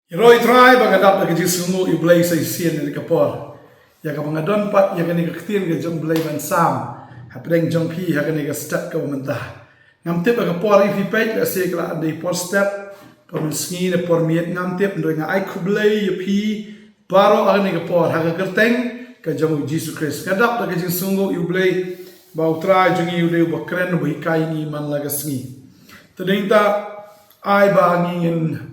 Iroi try bagadap na kajing sungo iblay sa isian ni kapor. Ya ka mga don pat ya kani kaktin ka jong blay Mynsiem. Hapdeng jong pi ha kani ka step ka mentah. Ngam tip ka por ifi page la se kala ande por step por sngi na por miet ngam tip ndo nga ai kublay ya pi paro ani ka por ha ka kerteng ka jong Jesus Christ. Kadap na kajing sungo iblay bau try jong iulay bakren bo hikai ni man laga sngi. Tading ta ai ba ngin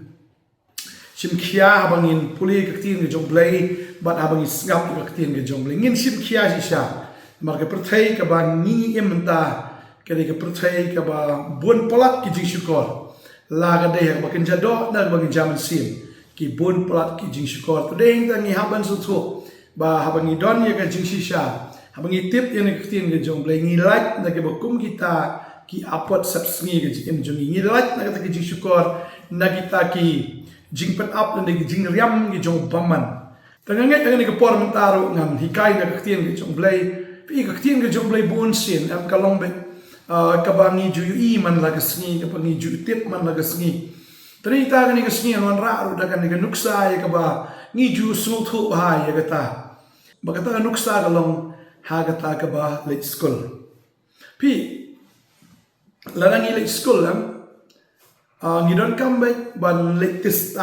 sim kia habangin puli kaktin ke jomblay bat habangin ngap kaktin ke jomblay ngin sim kia sisa marga perthai ka ba ni emta kali ka perthai ka ba bun polat ki jing syukor la ga deh ba kin jado na ba Mynsiem ki bun polat ki jing syukor tudeng tangi haban sutu ba habangi don ya ka jing sisa habangi tip yang kaktin ke jomblay ngi like na ke bakum kita ki apot subsngi ke jing ngi like na ka ki jing syukor na kita ki jingpen up dan di jingriam di jong baman. Tanganget dengan di kepor mentaro ngam hikai na kaktian di jong blay. Pi kaktian di jong blay Mynsiem am kalong be kabangi juyu I man lagasngi kabangi juyu tip man lagasngi. Terita kan di kasngi an ra ru dakan di nuksa ya kaba ngi ju sutu bahai ya kata. Bakata nuksa kalong ha kata kaba late school. Pi larangi late school am ngidon kambek ban latest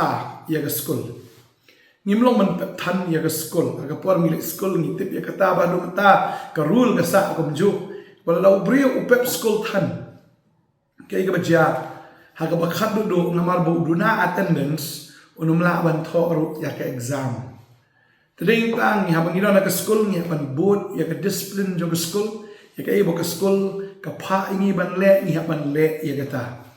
ya ke school ngimlong man tan ya ke school aga por milik school ngitip ya kata ba do ta ka rule ka sa ko mju walau brio upep school tan kay ka baja ha ka bakhat do namar bo duna attendance unumla ban tho ru ya ke exam tading tang ni habang ngidon ka school ngi ban board ya ke discipline jo ke school ya ke ibo ke school ka pha ingi ban le ni ban le ya kata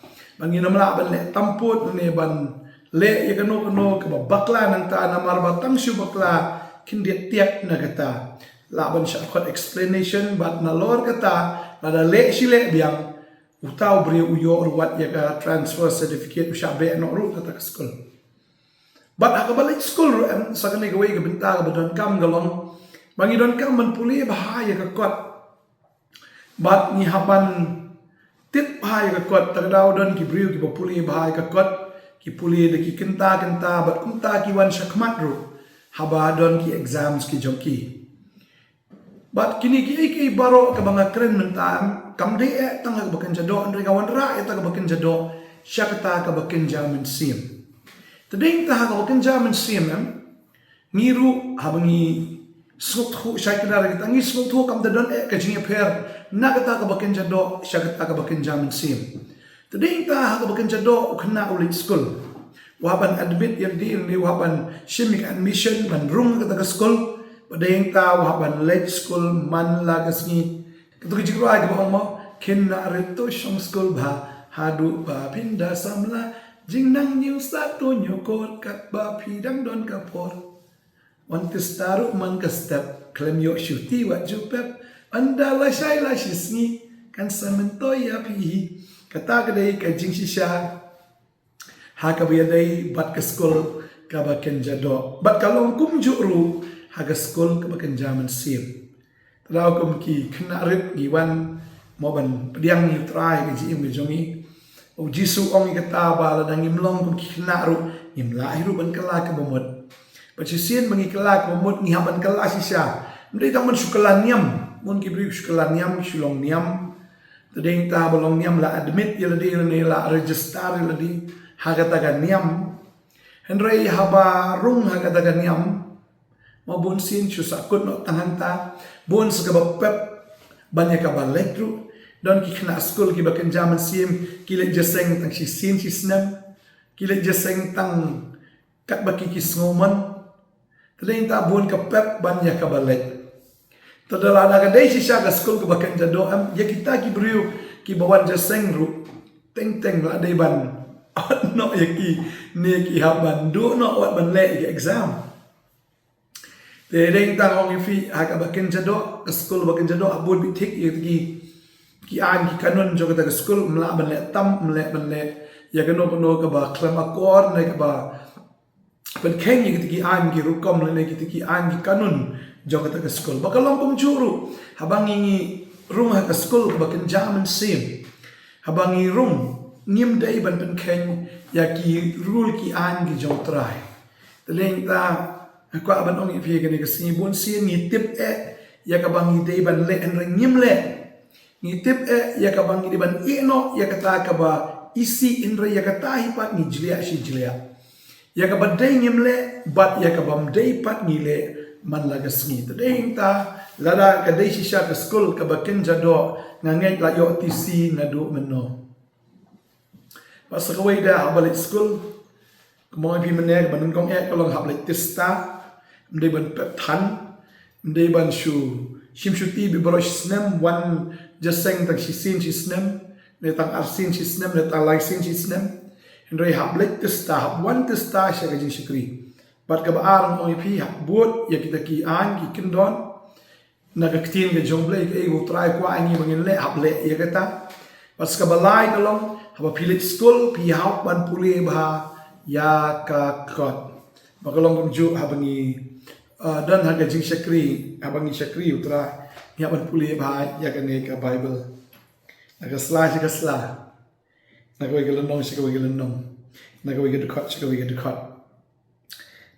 bangin namla ban le tamput ne ban le ya kano ka bakla nang ta na marba tang shu bakla kindiat tiak na kata la ban sha khot explanation bat na lor kata la le sile biang utau bri uyo ruat ya ka transfer certificate usha be no ru kata ka school bat ka balik school am sakane gawe ka binta ka badon kam galong bangi don kam man puli bahaya ka kot bat ni haban tip bahai ka kot tagadaw don ki briu ki populi bahai ka kot ki puli de ki kenta bat kumta ki wan shakmat ru haba don ki exams ki jongki bat kini ki ai baro ka banga kren mentam kam de tang ka bakan jado andre ka wan ra eta ka bakan jado shakta ka bakan Mynsiem tading ta ka bakan Mynsiem ngiru habangi sukhu shaikadar kita ngi sukhu kam don ka jingi per nakata ka bakin jado shakata ka bakin Mynsiem tading ta ka bakin jado khna uli school waban admit yang di ni waban shimik admission ban room ka school padeng ta waban late school man lagasngi ketu jikro ay ka mo kinna reto shong school ba hadu ba pinda samla jingnang new satu nyokot kat ba pidang don kapor want to start man ka step claim yo shuti wa jupep anda la shai la shisni kan samento ya pi kata kadai ka jing shisha ha ka biya dai bat ka school ka baken jado bat kalong kum juru ha ka school ka baken Mynsiem tadaw kum ki khna rit gi wan mo ban pediang ni try ka ji im jongi o jisu ong kata ba la dang imlong kum ki khna ru imla ru ban kala ka bomot Pacisian mengikelak memut ngihaban kelas sisa. Mereka taman sukalan niam, mun kibri sukalan niam, Shillong niam. Tadeng ta balong niam la admit ya ladi la register ya ladi hagatagan niam. Henry haba rung hagatagan niam. Mabun sin susakut no tangan ta. Bun segabapep banyak kabalek ru. Don ki kena school ki baken Mynsiem kilet jaseng tang sisin sisnam. Kilet jaseng tang kat baki ki sngoman. Tading ta bun ka pep banyak ka balik. Tadala na kadai sisa ka school ka bakan jado am ya kita ki briu ki bawan jaseng ru teng la dai ban no ya ki ne ki haban do no wat ban le ki exam. Tading ta ngong fi ha ka bakan jado ka school bakan jado abun bi thik ya ki an ki kanun jo ka school mla ban le tam mle ban le ya ka no ka ba klam akor ne ka ba ban keng ki an ki rukom le ki an ki kanun jogata ka school bakalong kum juru habangi rung ha ka school bakan Mynsiem habangi rung ngim dai ban pen keng ya ki rule ki an ki jong try teleng ta ko aban ong iphi ke ni ke singi bon sin ni tip ya ka bang ide ban le en ngim le ni tip ya ka bang ide ban no ya ka ta ka ba isi in re ya ka ta hi pat ni jlia shi jlia ya ka ba dai ngim le bat ya ka bam dai pat ni le man la ga singi teleng ta lada ka dai shi sha ka school ka ba ken jado ngangai la yo tc na do meno pas ka wei da abalik school kemoi pi meneg ban kong kalong hablik testa mde ban tan mde ban shu shim shuti bi brosh snem wan jaseng tak shisin shi snem ne tang arsin shi snem ne tang laisin shi snem ndrei hablik testa hab wan testa sha ga jing shikri bat ka ba arang oi pi hab buat ya kita ki an ki kindon na ka ktin ga jongle ke go try kwa ani bangin le hab le ya kata pas ka balai kalong haba pilit school pi haup ban puli ba ya ka kot bakalong kumju habangi dan haga jing shakri habangi shakri utra ya ban puli ba ya ka ne ka bible naga sla naga we galanong shika we galanong naga we get kot shika we get kot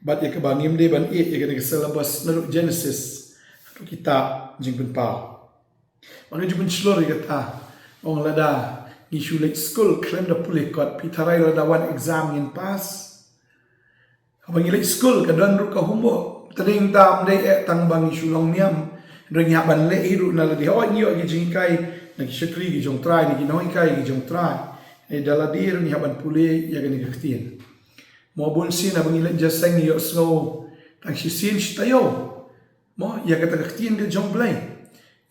but ya ka bangim de ban ya ka ne syllabus na Genesis tu kitab jing pun pa mangi jupun slori kata ong lada ni shulik school claim da puli kot pitarai da wan exam yin pass abang ilek school ka dan ru ka humbo tering tam de tang bang Shillong niam ring ya ban le hiru na la di ho ni yo gi jingkai na ki shakri gi jong try ni gi noi kai gi jong try e dala dir ni ban puli ya ga ni gtien mo bon sin abang ilek jaseng yo snow tang shi sin shtayo mo ya ga ta gtien ge jong blai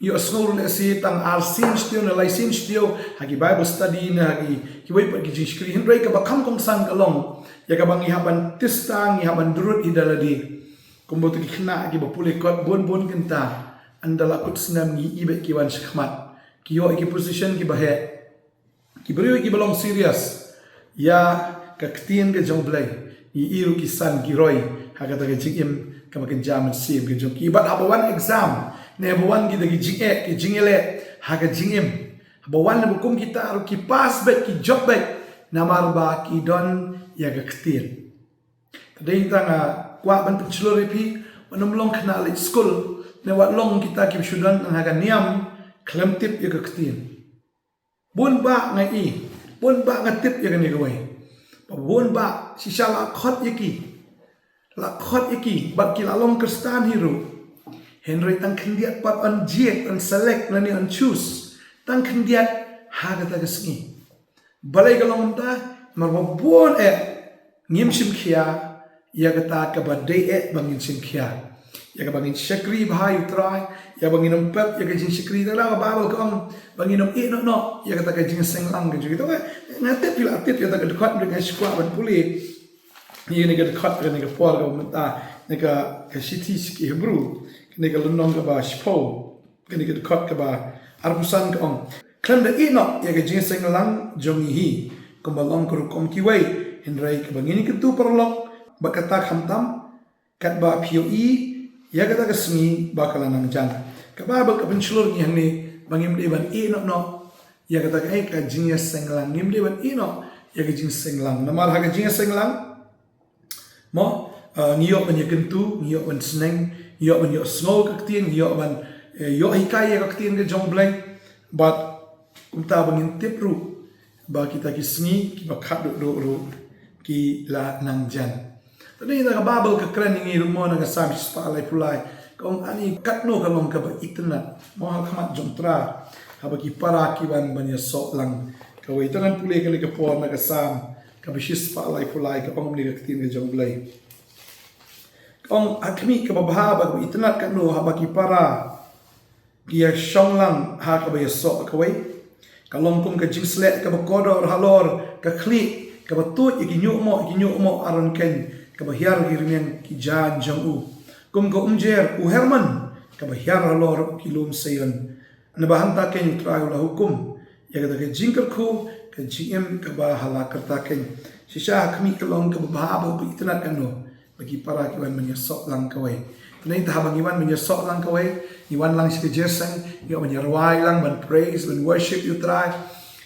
yo school le si tang arsin stio na laisin stio hagi bible study na hagi ki wei pa gi jishkri hindrei ka bakam kom sang kalong ya ka bangi haban tistang haban durut idaladi kumbo tu khna gi bapule kot bon kenta andala kut snam gi ibe ki wan shkhmat ki yo ki position ki bahe ki brio ki belong serious ya ka ktien ge jongblai i iru ki san gi roi haga ta ge jingim ka makin jam sim ge jong ki bat habawan exam ne habawan gi dagi ki jingele haga jingim habawan ne bukum kita aru ki pass back ki job back namar ba ki don ya ga ktir tadai tanga kwa ban pichlori pi manum long khna le school ne wat long kita ki sudan haga niam klem tip ya ga ktir bun ba ngai bun ba ngatip ya ga ni goi bun ba sisala khot yaki ba ki la long kristan hiru Henry tang kendiat pat on jet on select nani on choose tang kendiat haga ta gasngi balai galong ta marbo bon ngim sim khia ya gata ka badai bangin sim khia ya ka bangin shakri bhai utrai ya bangin pep ya ka jin shakri ta la ba ka om bangin no ya gata ka jin senglang ka ju to ngate pila tit ya ta ka khot dengan skwa ban puli ni ni ka khot ni ka por ka mata ni ka shiti ki hebrew ni ka lunong ka ba shpo ni ka khot ka ba arbusan ka ong klam da ino ya ka jin senglang jongi hi kumbalong kuru kom ki wei hindrai ka bangini ka tu perlok ba kata khamtam kat ba POE ya kata ka smi ba kala nang jan ka ba ka penchulur ni hang ni bangim de ban no ya kata ka jin senglang ngim de ban ya ka jin senglang namar ha ka jin senglang mo ngiyo ban ya kentu ngiyo ban sneng ngiyo ban yo snow ka tien ngiyo ban yo hikai ka tien ka jong blank but kumta bangin tipru ba kita kisngi ki ba khat do ki la nang jan tadi na babel ka kran ngi rumo na ka sam spa lai pulai kong ani katno ka long ka ba itna mo ha khamat jontra ha ba ki para ki ban ban ya so lang ka wei tanan pulai ka le ka por na ka sam ka ba shis spa lai pulai ka ong ni ka tin ka jong blai kong akmi ka ba ba itna ka no ha ba ki para ki ya shong lang ha ka ba ya so ka wei kalong kum ka jingslet ka bakodor halor ka kli ka batut iki nyukmo aron ken ka bahyar girmen ki jan jangu kum ka umjer u herman ka bahyar halor kilum sayon na bahanta ken trayo la hukum ya ka jingkar khu ka jingim ka ba hala karta ken shisha kami kalong ka bahaba bu itna kano bagi para kiwan menyesok lang kawai Nai tahabang iwan menyesok lang kawai iwan lang si jersang yo menyarwai lang ban praise ban worship you try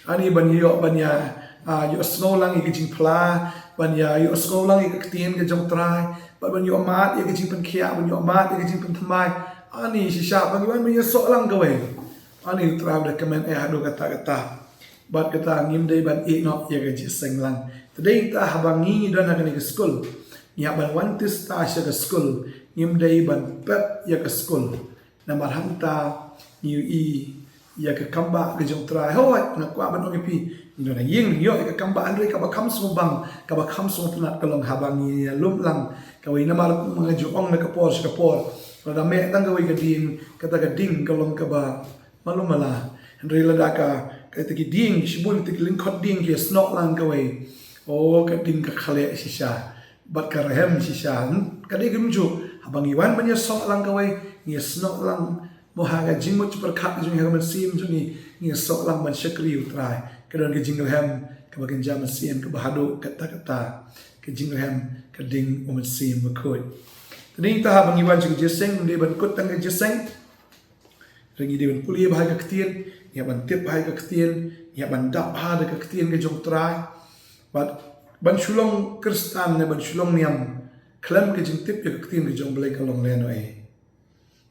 ani ban yo ban ya yu sngew lang i jing pla ban ya yu sngew lang i ktien ke jong trai ban yu amat i jing pen khia ban yu amat i jing pen thamai ani shisha ban yu ban sok lang gawe ani trai recommend hado kata bat kata ngim dei ban i no ya ke seng lang today ta habangi don ha ke school ya ban want to start ke school ngim dei ban pep ya ke school na marham ta yu i ya ke kamba ke jong trai hoi na kwa ban ong pi ndo na ying yo ke kamba andre ka ba kham so bang ka ba kham so pnat ka long habangi lum lang ka wi na mal mga ju ong na ka por da me tang ka wi ka din ka ta ka ding ka long ka ba malumala andre la da ka te ki ding shibul te lin khot ding ke snok lang ka wi o ka ding ka khale shisha bat ka rahem shisha ka de gim ju habangi wan ban ya sok lang ka wi ni snok lang mohaga jingmut perkat jung ha Mynsiem jungi ni sok lang ban shakri utrai kedon ke jinglong ke bagen jam Mynsiem ke bahado kata ke jinglong ke ding Mynsiem bekoi tading ta ha bangi wan jing jeseng de ban kut tang jeseng rengi de ban puli bahai ke ktien ya ban tip bahai ke ktien ya ban dap ha de ke ktien ke jong trai ban Shillong kristan ne ban Shillong niam klam ke jing tip ke ktien ke jong blai kalong leno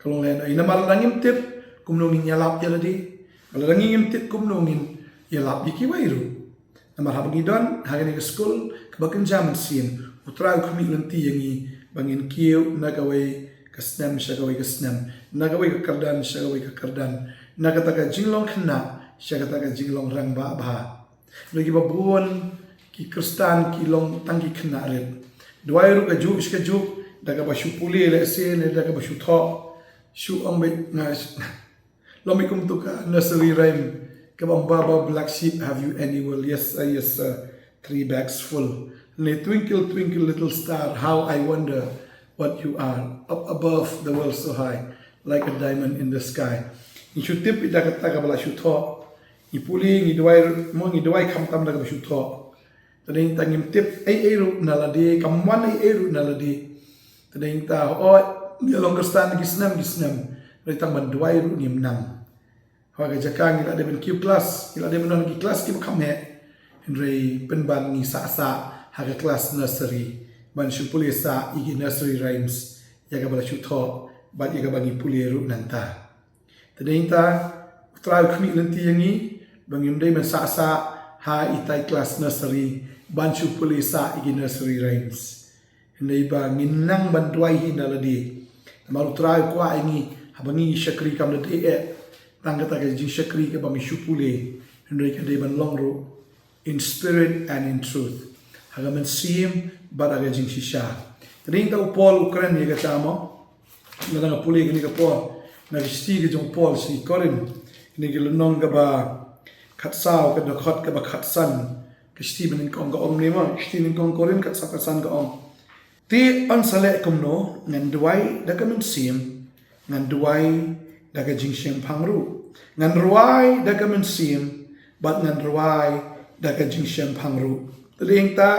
kalau lain ina marangim tip kumnongin yalap ya ladi kalau rangim tip kumnongin yalap iki wairu namar habangi don hagani ke school ke baken jam Mynsiem utra kumi lenti yangi bangin kieu nagawai ke snam shagawai ke snam nagawai ke kardan shagawai ke kardan nagata ka jinglong khna shagata ka jinglong rang ba lagi babun ki kristan ki long tangki khna red duairu ka ju iska ju daga bashu puli le se le daga bashu tho shu ambek ngas lomi kum tuka nursery rhyme kabang baba black sheep have you any wool yes sir 3 bags full ne twinkle twinkle little star how I wonder what you are up above the world so high like a diamond in the sky ni shu tip ida kata ka bala shu tho ni puli ni duai kham tam daga shu tho tading tangim tip ai ru naladi kamwan ai ru naladi tading ta dia longer stand gisnam retang banduai ru nim nang haga jakang ila de ben klas ila de menon ki klas ki kham he henry penban ni sa haga klas nursery ban shu puli sa igi nursery rhymes yaga bala shu tho ba yaga bangi puli ru nanta tadinta try khmi lenti yangi bangim de men sa ha itai klas nursery ban shu puli sa igi nursery rhymes henry ba nginang banduai hinaladi malu try kwa ini habangi shakri kam de tangata ke jing shakri ke bangi shupule hendrai ke de ban longro in spirit and in truth haga Mynsiem baraga jing shisha tring ta Paul Ukraine ye ka tamo na pule ni ka Paul na sti ke jong Paul si korin ni ke nong ka ba khat sao ka khot ka ba khat san ke sti ben kong ka om ni ma sti ni kong korin khat sa ka san ka om ti an sale kumno ngan duai daga Mynsiem ngan duai daga jingshem phangru ngan ruai daga Mynsiem bat ngan ruai daga jingshem phangru tling ta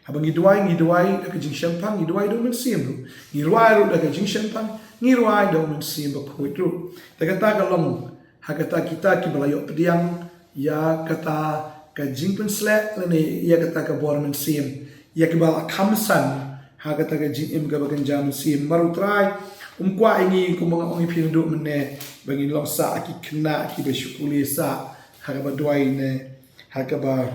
habangi duai daga jingshem phang ni duai do Mynsiem ru ni ruai ru daga jingshem phang ni ruai do Mynsiem ba khoi ru daga ta ka long hagata kita ki balayo pediang ya kata ka jingpen slek lene ya kata ka bor Mynsiem ya ki bala khamsan hagata ka jingim ka bagan jam Mynsiem maru try kwa ini kumanga ongi pindu mene bangin long sa aki kena ki be shukuli sa haga ba duai ne haga ba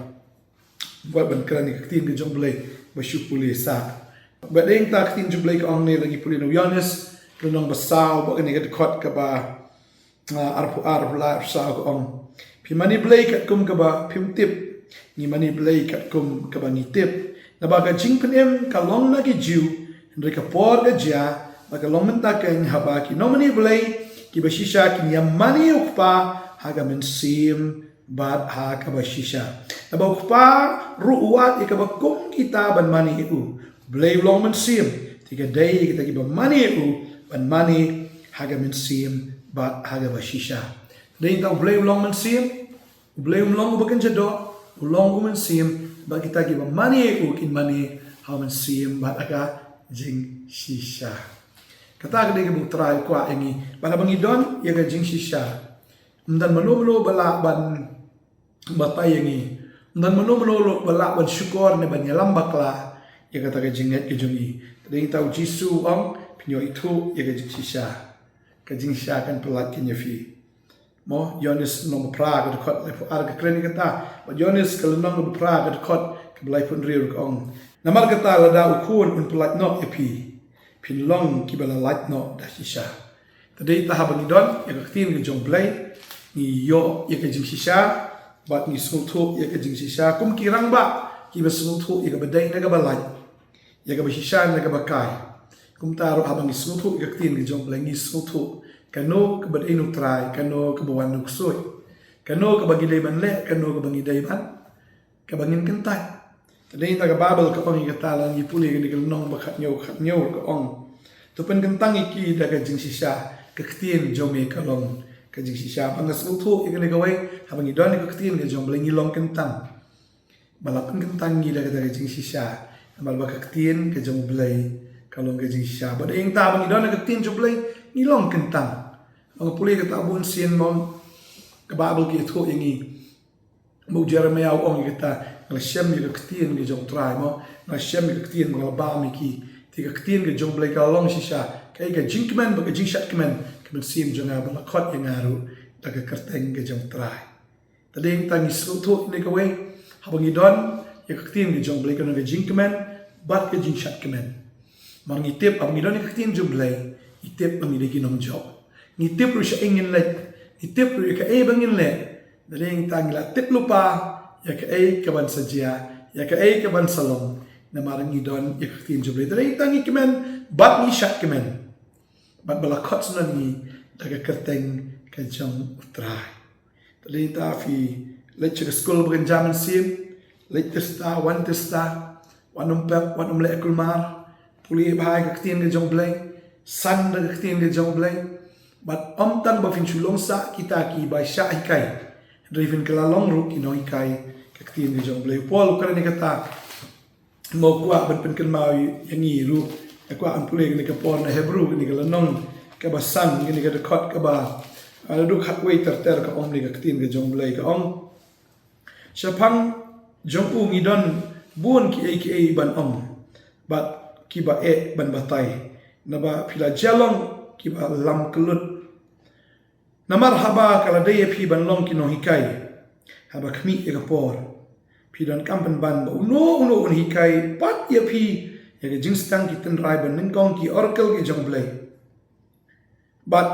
buat ban krani ktin ke jomblai ba shukuli sa ba ding ta ktin jomblai ka ong ne lagi puli no yanes lunong ba sao ba ni ka khot ka ba arpu la sa ko ong pi mani blai kat kum ka ba pim tip ni mani blai kat kum ka ba ni tip na ba ka jingpenem ka long na ki jiu ndre ka por ka ja baka long menta ken haba ki nomani blai ki bashisha ki yamani ukpa haga Mynsiem bat ha ka bashisha aba ukpa ruwat ikaba kum kita ban mani u blai long Mynsiem tiga day kita ki ban mani u ban mani haga Mynsiem bat haga bashisha dai ta blai long Mynsiem blai long bakan jado long Mynsiem ba kita ki ban mani u kin mani ha Mynsiem bat aga jing shisha kata ke bu try kwa ini bala bangi don ya ga jing shisha mdan manu bala ban batai ini dan menolak balak ban syukur ne ban yalam bakla ya kata ke jinget ke jungi tadi tahu jisu ong pinyo itu ya ke jisha ke jingsha kan pelat ke nyafi mo yonis nom pra ke dekot lepo ar ke kren kata mo yonis ke lenong pra ke dekot ke belai pun riu ke ong namar kata lada ukun un pelat no epi pinlong ki bala lat no da shisha tadi tahap ni don ya ke tin ke jong belai ni yo ya ke jingsha bat ni sultu ya ke jingsha kum kirang ba ki basultu ya ke badai na ke balai ya ke bashishan na ke bakai kum taro habang ni sultu ya ke tin ke jong belai ni sultu kano ke badai nu trai kano ke bawan nu ksoi kano ke bagi daiban le kano ke bagi daiban ke bangin kentai tadi ta ke babel ke pangi kata lan ni puli ke nong bakhat nyau ke ong tu pen kentang iki da ke jingsha ke tin jome kalong ke jingsha pangas sultu ya ke gawai habang ni don ke tin ke jong belai ni long kentang balapan kentang ni da ke jingsha amal ba ke tin ke jong belai kalong ke jingsha ba ing ta bang ni don ke tin jong belai ni long kentang ang puli ke tabun sin mom ke babel ki tho yangi mo jeremia ong kita ngasem ni ke tin ke jong trai mo ngasem ni ke tin mo ba mi ki ti ke tin ke jong belai kalong shisha kai ke jingmen ba ke jingshat kemen ke sim jong ba khot yang aru ta ke kerteng ke jong trai tading tangi srutu ni ke we habang idon ya ke tin ke jong belai ke jingmen bat ke jingshat kemen mang itip habang idon ke tin jong belai itip bang idegi nong job itip ru sya ingin let itip ru ka e bangin let daling tangla tip lupa ya ka e ka ban sajia ya ka e ka ban salong na marang idon ya ka tin jom let daling tangi kemen bat ni syak kemen bat balakot sunan ni daga kerteng ka jong utrai daling ta fi let ke school bukan jaman sim let testa wan pep wan le kulmar puli bahai ka tin ka jong blai san da ktin ke jong blai but tan ba fin Shillong sa kita ki ba sha hikai driven kala long ru ki no hikai ke ktin ke jong blai pol kare ni kata mo kwa ban pen kan mau yangi ru kwa an pule ni ke pon na hebrew ni ke lanong ke ba san ni ke dekot ke ba ala du khat wei ter ka om ni ke ktin ke jong blai ka ong shapang jong u ngi don bun ki aka ban om but ki ba e ban batai naba pila jalong ki ba lam kelut namar haba kala daya pi ban long ki no hikai haba kmi ya kapor pi dan kampan ban ba uno un hikai pat ya pi ya ke jingstang ki ten rai ban ningkong ki oracle ki jong blai but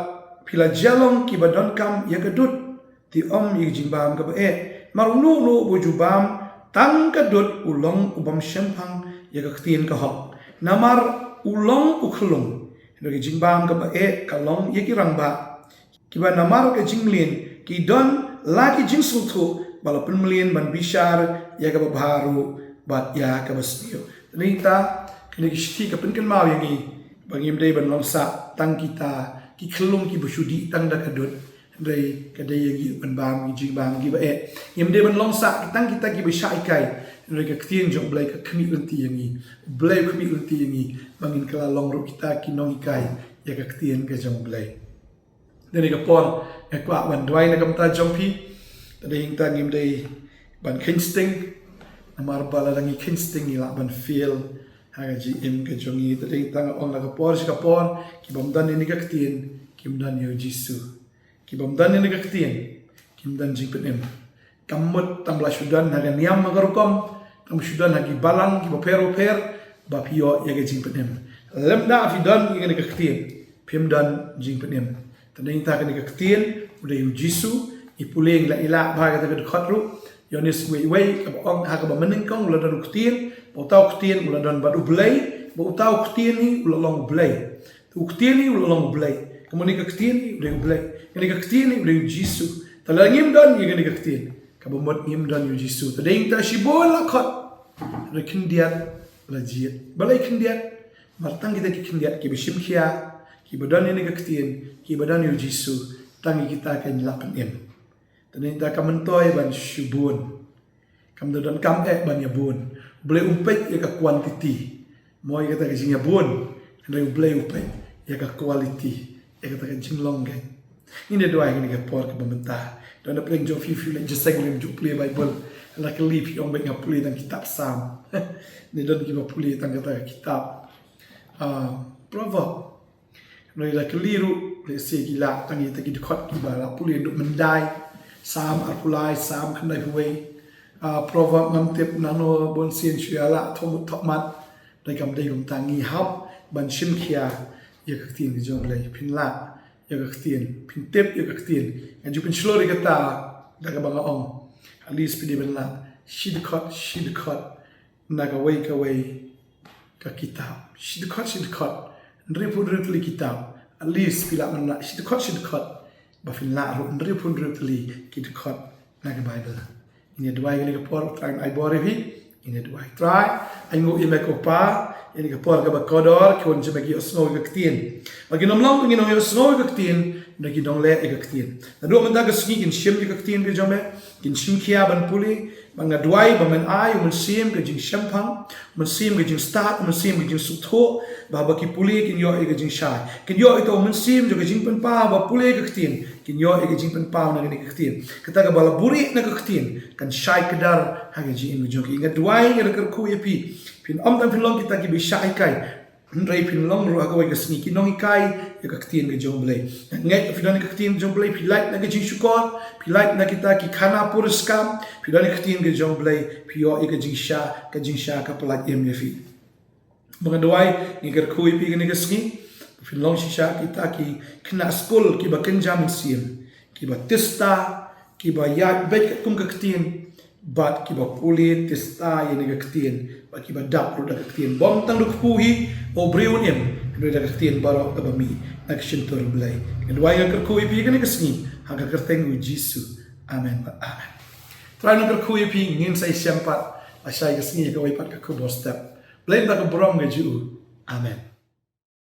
pila jalong ki ba don kam ya ke dut ti om yi jingbam ka ba e mar uno boju bam tang ka dut ulong ubam shempang ya ke tin ka hok namar ulong ukhlung ngi jingbam ka ba e kalong ye ki rangba ki ba namar ka jinglin ki don la ki jingsul thu bala penmelin ban bishar ya ka ba baru bat ya ka basnio nita kini ki shti ka penken mau yangi bangim dei ban longsa tang kita ki khlung ki busudi tang da kadut dei ka dei gi ban bam gi jingbam gi ba e yim dei ban longsa ki tang kita ki bishai kai mereka ketian jom belai ke kemi unti yangi belai kemi unti yangi bangin kala long ro kita kinong ikai ya ke ketian ke jom belai dan ni kapon e kwa ban dwai na kamta jom pi tadi hing tangim dei ban kinsting amar bala dangi kinsting ila ban feel haga ji im ke jongi tadi tang on la kapor si kapon ki bam dan ni ke ketian kim dan yo jisu ki bam dan ni ke ketian kim dan jing penem kamut tambla sudan haga niam magarukom kam sudan hagi balang ki bapero per ba pio ya ke jing penem lem da fi dan ki ke khtien pim dan jing penem tadeng ta ke khtien udah yu jisu ipuleng la ila ba ke ke khatru yonis wei ka ong ha ka ba mening kong ulah dan khtien bo tau khtien ulah dan ba ublei bo tau khtien ni ulah long ublei tu khtien ni ulah long ublei kemuni ke khtien ni udah ublei ke khtien ni udah yu jisu talangim dan ye ke khtien kabumot ngim dan yu jisu tadeng ta shibol la khat rekin diat lajiat balai kindiat martang kita ki kindiat ki bishim kia ki badan ini ke ketien ki badan yu jisu tangi kita kan lapan em tadeng ta kamentoy ban shubun kam dan kam ban yabun boleh umpet ya ka quantity moy kata ke jinga bun ndai boleh umpet ya ka quality ya kata ke jinglong ini doa ini ke por ke pemerintah dan apa yang jom fifi lek jeseng lem juk play Bible la kali pi ong bek ngapuli tang kitab Sam ni don ki puli tang kata kitab proverb noi la keliru le se gila tang ita ki dekat ki bala puli nduk mendai Sam arpulai Sam khandai huwei proverb ngam tip nano bon sien syala thomut thokmat dai kam dai lum tangi hap ban shim khia ya kaktin ki jom lai phin la ya kaktin phin tip ya kaktin and you can slowly get that daga banga ong at least pidi ben la shidkot naga wake away ka kitab shidkot ndripudripli kitab at least pila man la shidkot ba fin la ro ndripudripli kitab naga Bible ini dua yang por try ai bore vi ini dua try ai ngo imek opa ini ke por ka ba kodor kon je bagi osno ka ktien bagi nom long ngino yo osno ka ktien bagi dong le ka ktien na do man da ka sgi kin shim ka ktien bi jome kin shim khia ban puli banga duai ba man ai Mynsiem ka jing shampang Mynsiem ka jing start Mynsiem ka jing sutho ba ba ki puli kin yo ka jing shai kin yo ito Mynsiem jo ka jing pen pa ba puli ka ktien kin yo ka jing pen pa na ka ktien kata ka bala buri na ka ktien kan shai kedar ha ka jing jo ki ingat duai ka ka ku yepi pin om tan pin long kita ki bi shai kai Rai pin long ro aga wai ka sni ki nong ikai ya ka ktien ka jong blai ngai fi don ka ktien jong blai pi light na ka jing shukor pi light na kita ki khana pur skam pi don ka ktien ka jong blai pi yo ka jing sha ka pelat yem ye fi mga doai ni ka kui pi ka ni ka sni fin long sha kita ki khna school ki ba kenja Mynsiem ki ba testa ki ba ya bet kum ka ktien bat ki ba puli testa ye ni ka ktien ba ki ba dap ro da ktien bom tang duk puhi o breun em ro da ktien baro ka ba mi action tur blai kedua yang ka kui pi ka ni ka sni ha ka teng wi Jesu amen amen try na ka kui pi ngin sai sempat asai ka sni ka wai pat ka ku bo step blai da ka brom ga ju amen